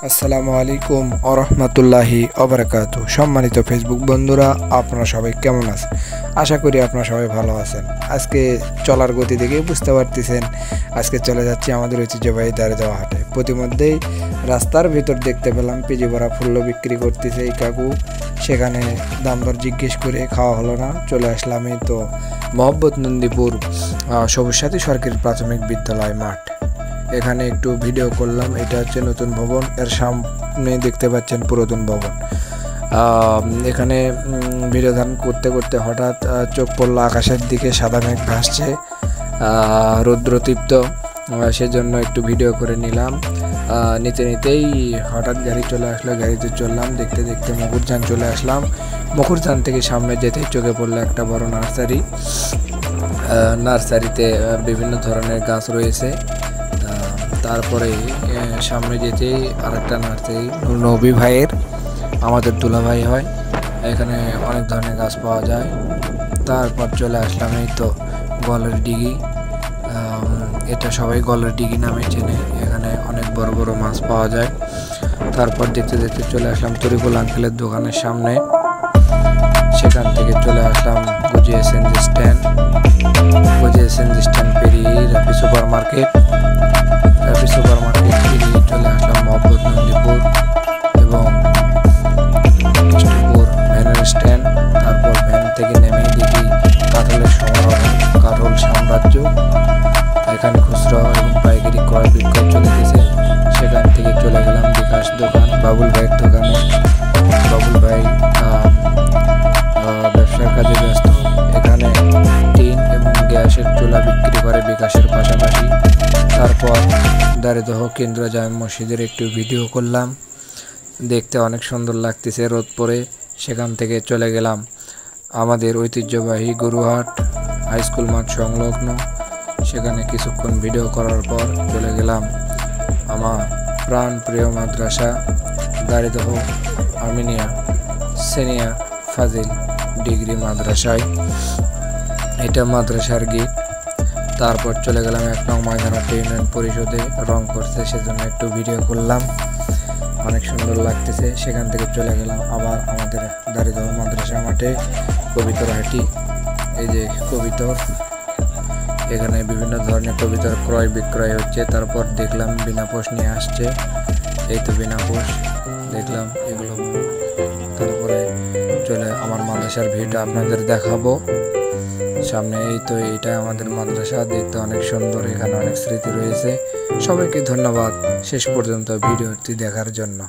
আসসালামু আলাইকুম ওরহমতুল্লাহি ওবারাকাতু। সম্মানিত ফেসবুক বন্ধুরা, আপনারা সবাই কেমন আছেন? আশা করি আপনারা সবাই ভালো আছেন। আজকে চলার গতি দেখে বুঝতে পারতেছেন আজকে চলে যাচ্ছি আমাদের ঐতিহ্যবাহী দাঁড়িয়ে হাটে। প্রতিমধ্যেই রাস্তার ভিতর দেখতে পেলাম পিজি ভরা ফুল বিক্রি করতেছে এই কাকু। সেখানে দাম দর জিজ্ঞেস করে খাওয়া হলো না, চলে আসলাম এই তো মোহাম্মদ নন্দীপুর সবুজ সাথী সরকারি প্রাথমিক বিদ্যালয় মাঠ। এখানে একটু ভিডিও করলাম। এটা হচ্ছে নতুন ভবন, এর সামনে দেখতে পাচ্ছেন পুরাতন ভবন। এখানে ভিডিও ধারণ করতে করতে হঠাৎ চোখ পড়লো আকাশের দিকে, সাদা মেঘ ভাসছে, রৌদ্রতীপ্ত, সেজন্য একটু ভিডিও করে নিলাম। নিতে নিতেই হঠাৎ গাড়ি চলে আসলো, গাড়িতে চললাম। দেখতে দেখতে মুকুরজান চলে আসলাম। মুকুরজান থেকে সামনে যেতেই চোখে পড়লো একটা বড় নার্সারি। নার্সারিতে বিভিন্ন ধরনের গাছ রয়েছে। তারপরে সামনে যেতেই আরেকটা নার্সারি, নবী ভাইয়ের, আমাদের দুলা ভাই হয়। এখানে অনেক ধরনের গাছ পাওয়া যায়। তারপর চলে আসলাম এই তো গলের ডিগি। এটা সবাই গলের ডিগি নামে চেনে। এখানে অনেক বড় বড় মাছ পাওয়া যায়। তারপর দেখতে দেখতে চলে আসলাম তরিকুল আঙ্কেলের দোকানের সামনে। সেখান থেকে চলে আসলাম গুজিয়া এসএনজি স্ট্যান্ড। গুজিয়া এসএনজি স্ট্যান্ড পেরিয়ে Rafi super market. Rafi super market পেরিয়ে চলে আসলাম মোহাম্মদ নন্দীপুর এবং কৃষ্ণপুর ভ্যানের স্ট্যান্ড। তারপর ভ্যান থেকে নেমে দেখি কাঠলের সমারোহ, কাঠল সাম্রাজ্য। এখানে খুচরা এবং পাইকারি ক্রয় বিক্রয় চলেছে। সেখান থেকে চলে গেলাম বিকাশ দোকান, বাবুল ভাইয়ের দোকানে। বাবুল ভাই ব্যবসার কাজে ব্যস্ত। এখানে টিন এবং গ্যাসের চুলা বিক্রি করে বিকাশের পাশাপাশি। তারপর দাঁড়িদহ কেন্দ্র জামে মসজিদের একটু ভিডিও করলাম। দেখতে অনেক সুন্দর লাগতেছে রোদ পরে। সেখান থেকে চলে গেলাম আমাদের ঐতিহ্যবাহী গরুহাট হাই স্কুল মাঠ সংলগ্ন। সেখানে কিছুক্ষণ ভিডিও করার পর চলে গেলাম আমার প্রাণ প্রিয় মাদ্রাসা দাঁড়িদহ আর্মেনিয়া সিনিয়র ফাজিল ডিগ্রি মাদ্রাসায়। এটা মাদ্রাসার গেট। তারপর চলে গেলাম 1 নং ময়দানহাট ইউনিয়ন পরিষদে, রং করছে সেজন্য একটু ভিডিও করলাম, অনেক সুন্দর লাগতেছে। সেখান থেকে চলে গেলাম আবার আমাদের দাঁড়িদহ মাদ্রাসা মাঠে, কবিতর হাটি। এই যে কবিতর, এখানে বিভিন্ন ধরনের কবিতর ক্রয় বিক্রয় হচ্ছে। তারপর দেখলাম বিনাপোষ নিয়ে আসছে, এই তো বিনাপোষ দেখলাম এগুলো। তারপরে চলে আমার মাদ্রাসার ভিউটা আপনাদের দেখাবো সামনে। এই তো এইটা আমাদের মাদ্রাসা, দেখতে অনেক সুন্দর, এখানে অনেক স্মৃতি রয়েছে। সবাইকে ধন্যবাদ শেষ পর্যন্ত ভিডিওটি দেখার জন্য।